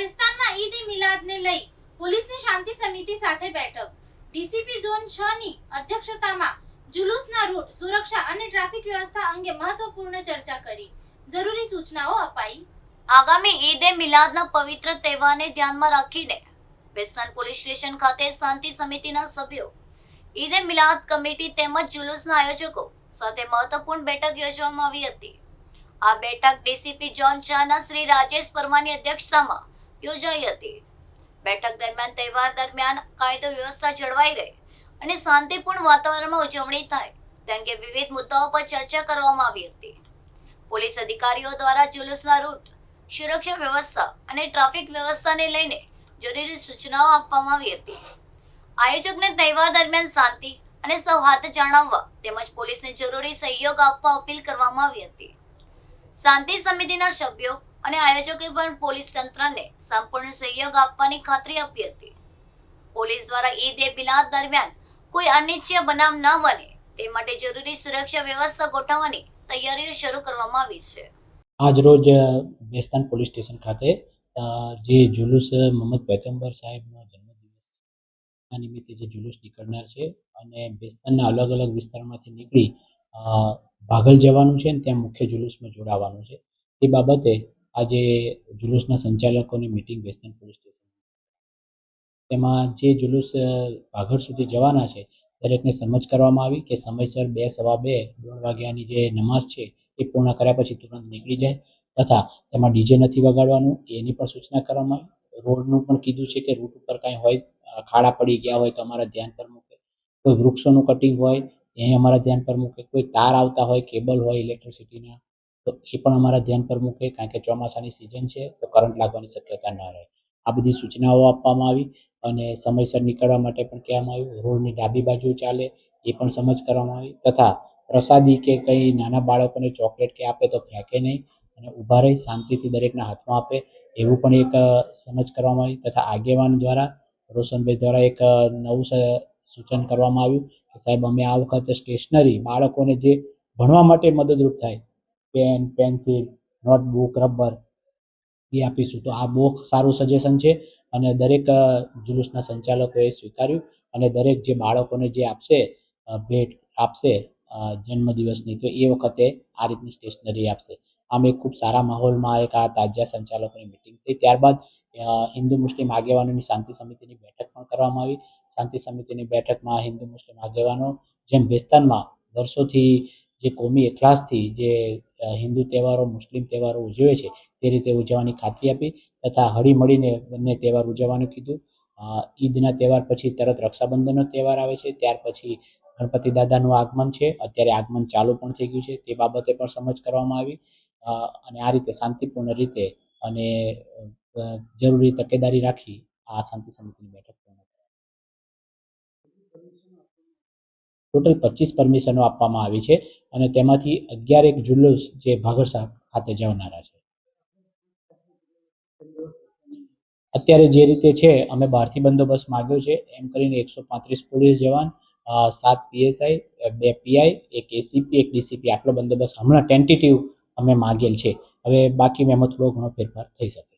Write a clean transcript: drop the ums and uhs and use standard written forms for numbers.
ભેસ્તાનમાં ઈદ એ મિલાદને લઈ પોલીસની શાંતિ સમિતિ સાથે બેઠક. ડીસીપી ઝોન 6 ની અધ્યક્ષતામાં જુલુસના રૂટ, સુરક્ષા અને ટ્રાફિક વ્યવસ્થા અંગે મહત્વપૂર્ણ ચર્ચા કરી. જરૂરી સૂચનાઓ અપાઈ. આગામી ઈદ એ મિલાદના પવિત્ર તહેવારને ધ્યાનમાં રાખીને ભેસ્તાન પોલીસ સ્ટેશન ખાતે શાંતિ સમિતિના સભ્યો, ઈદ એ મિલાદ કમિટી તેમજ જુલુસના આયોજકો સાથે મહત્વપૂર્ણ બેઠક યોજવામાં આવી હતી. આ બેઠક ડીસીપી ઝોન 6 ના શ્રી રાજેશ પરમારની અધ્યક્ષતામાં યોજાઈ હતી. બેઠક દરમિયાન તહેવાર દરમિયાન કાયદો વ્યવસ્થા જળવાઈ રહે અને શાંતિપૂર્ણ વાતાવરણમાં ઉજવણી થાય તે અંગે વિવિધ મુદ્દાઓ પર ચર્ચા કરવામાં આવી હતી. પોલીસ અધિકારીઓ દ્વારા જુલુસના રૂટ, સુરક્ષા વ્યવસ્થા અને ટ્રાફિક વ્યવસ્થાને લઈને જરૂરી સૂચનાઓ આપવામાં આવી હતી. આયોજકને તહેવાર દરમિયાન શાંતિ અને સૌહાર્દ જાળવવા તેમજ પોલીસને જરૂરી સહયોગ આપવા અપીલ કરવામાં આવી હતી. શાંતિ સમિતિના સભ્યો અને આયોજકોએ પણ પોલીસ તંત્રને સંપૂર્ણ સહયોગ આપવાની ખાતરી આપી હતી. પોલીસ દ્વારા ઈદ એ મિલાદ દરમિયાન કોઈ અનિચ્છનીય બનાવ ન બને તે માટે જરૂરી સુરક્ષા વ્યવસ્થા ગોઠવવાની તૈયારીઓ શરૂ કરવામાં આવી છે. આજ રોજ ભેસ્તાન પોલીસ સ્ટેશન ખાતે જે જુલુસ મોહમ્મદ પૈગંબર સાહેબનો જન્મદિવસ આ નિમિત્તે જે જુલુસ નીકળનાર છે અને ભેસ્તાનના અલગ અલગ વિસ્તારમાંથી નીકળી ભાગલ જવાનું છે અને ત્યાં મુખ્ય જુલુસમાં જોડાવાનું છે. તે બાબતે આજે જુલુસના સંચાલકોની મિટિંગ ભેસ્તાન પોલીસ સ્ટેશન, તેમાં જે જુલુસ ભાગળ સુધી જવાના છે દરેકને સમજ કરવામાં આવી કે સમયસર 2, સવા 2, 3 વાગ્યાની જે નમાઝ છે એ પૂર્ણ કર્યા પછી તુરંત નીકળી જાય તથા તેમાં ડીજે નથી વગાડવાનું એની પણ સૂચના કરવામાં આવી. રોડનું પણ કીધું છે કે રૂટ ઉપર કાંઈ હોય, ખાડા પડી ગયા હોય તો અમારા ધ્યાન પર મૂકે, કોઈ વૃક્ષોનું કટિંગ હોય એ અમારા ધ્યાન પર મૂકે, કોઈ તાર આવતા હોય, કેબલ હોય ઇલેક્ટ્રિસિટીના તો એ પણ અમારા ધ્યાન પર મૂકે, કારણ કે ચોમાસાની સિઝન છે તો કરંટ લાગવાની શક્યતા ન રહે. આ બધી સૂચનાઓ આપવામાં આવી અને સમયસર નીકળવા માટે પણ કહેવામાં આવ્યું. રોડની ડાબી બાજુ ચાલે એ પણ સમજ કરવામાં આવી તથા પ્રસાદી કે કંઈ નાના બાળકોને ચોકલેટ કે આપે તો ફેંકે નહીં અને ઊભા રહી શાંતિથી દરેકના હાથમાં આપે એવું પણ એક સમજ કરવામાં આવી તથા આગેવાન દ્વારા, રોશનભાઈ દ્વારા એક નવું સૂચન કરવામાં આવ્યું કે સાહેબ અમે આ વખતે સ્ટેશનરી બાળકોને જે ભણવા માટે મદદરૂપ થાય, પેન, પેન્સિલ, નોટબુક, રબર એ આપીશું. તો આ બહુ સારું સજેશન છે અને દરેક જુલુસના સંચાલકોએ સ્વીકાર્યું અને દરેક જે બાળકોને જે આપશે ભેટ આપશે જન્મદિવસની તો એ વખતે આ રીતની સ્ટેશનરી આપશે. આમ એક ખૂબ સારા માહોલમાં એક આ તાજિયા સંચાલકોની મિટિંગ થઈ. ત્યારબાદ હિન્દુ મુસ્લિમ આગેવાનોની શાંતિ સમિતિની બેઠક પણ કરવામાં આવી. શાંતિ સમિતિની બેઠકમાં હિન્દુ મુસ્લિમ આગેવાનો જેમ ભેસ્તાનમાં વર્ષોથી જે કોમી એખલાસથી જે હિન્દુ તહેવારો, મુસ્લિમ તહેવારો ઉજવે છે તે રીતે ઉજવવાની ખાતરી આપી તથા હળી મળીને બંને તહેવાર ઉજવવાનું કીધું. ઈદના તહેવાર પછી તરત રક્ષાબંધનનો તહેવાર આવે છે, ત્યાર પછી ગણપતિ દાદાનું આગમન છે, અત્યારે આગમન ચાલુ પણ થઈ ગયું છે, તે બાબતે પણ સમજ કરવામાં આવી અને આ રીતે શાંતિપૂર્ણ રીતે અને જરૂરી તકેદારી રાખી આ શાંતિ સમિતિની બેઠક પૂર્ણ કરી. ટોટલ 25 પરમિશનો આપવામાં આવી છે અને તેમાંથી 11 જુલુસ જે ભાગળ ખાતે જવાનારા છે. અત્યારે જે રીતે છે અમે બહારથી બંદોબસ્ત માગ્યો છે એમ કરીને 135 પોલીસ જવાન, 7 PSI, 2 PI, 1 ACP, 1 DCP આટલો બંદોબસ્ત હમણાં ટેન્ટેટિવ અમે માગેલ છે. હવે બાકી એમાં થોડો ઘણો ફેરફાર થઈ શકે.